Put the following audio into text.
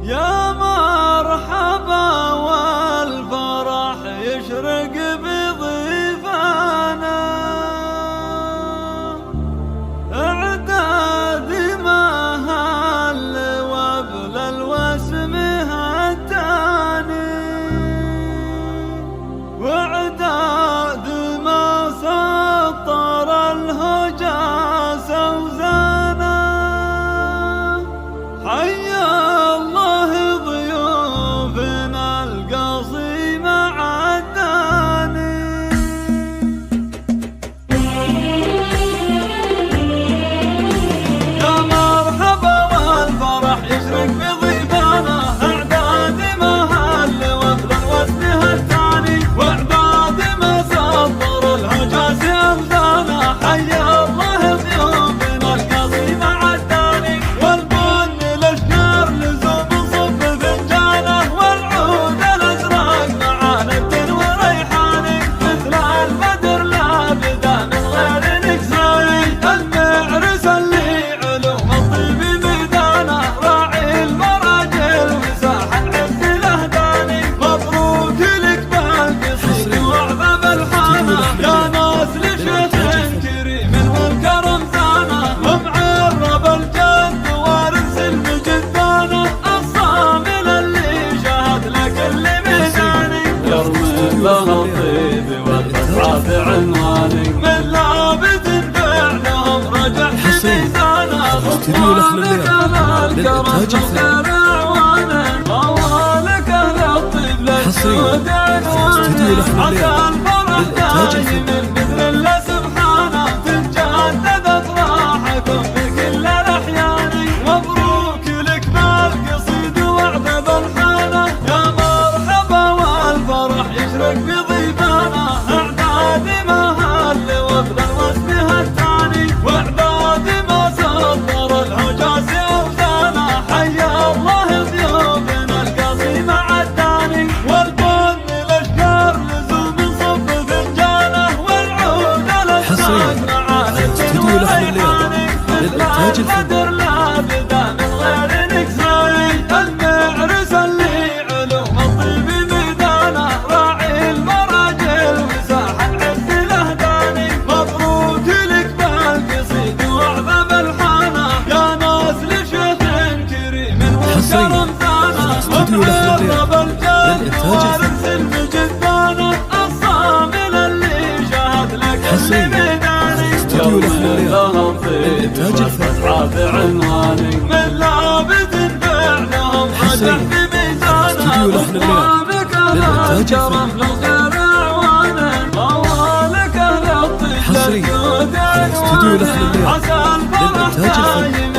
يا مرحبا والفرح يشرق بضيفانا، اعداد ما هل وابل الوسم هتاني، واعداد ما سطر الهجاس وزانا. حيا الله ضيوفنا القصيم عداني، يا مرحبا والفرح يشرق بضيفانا، اعداد ما هل وابل الوسم هتاني، واعداد ما سطر الهجاس وزانا. حيا الله ضيوفنا القصيم عداني، والبن الاشجار لزوم صب فنجانه، والعود الازرق مع نبت وريحاني، مثل البدر لا بدا من غير نكساني. المعرس اللي علوم الطيب ميدانه، راعي المراجل وساح العز الاهداني. مبروك لك بالقصيد واعظم الحانه، يا ناس لشيخ كريم والكرم زانه، ومعرب الجد وارث المجدانه، الصامل اللي شهد لكل ميداني. يرمي له الطيب والاسعاف عنواني، من لابد فعلهم رجع في ميزانه. غفوانك اهل الكرم والخير اعوانه، موالك اهل الطيب للجود عنوانه. عسى الفرح دايم باذن الله سبحانه، تتجدد افراحكم في كل الاحيان. مبروك لك بالقصيد واعذب الحانه، يا مرحبا والفرح يشرق بضيفانا، اعداد ما هل وابل الوسم هتاني، واعداد ما سطر الهجاس اوزانا. حيا الله ضيوفنا القصيم عداني، والبن الاشجار لزوم صب فنجانه، والعود الازرق مع نبت وريحاني، مثل البدر لا بدا من غير نكساني. المعرس اللي علوم الطيب ميدانه، راعي المراجل وساح العز الاهداني. مبروك لك بالقصيد واعظم الحانه، يا ناس لشيخ كريم والكرم زانه، ومعرب الجد وارث المجدانه، الصامل اللي شهد لكل ميداني. يرمي لهم طيب والاسعاف عنواني، من لابد فعلهم رجع في ميزانه. غفوانك اهل الكرم والخير اعوانه، موالك اهل الطيب للجود عنوانه. عسى الفرح دايم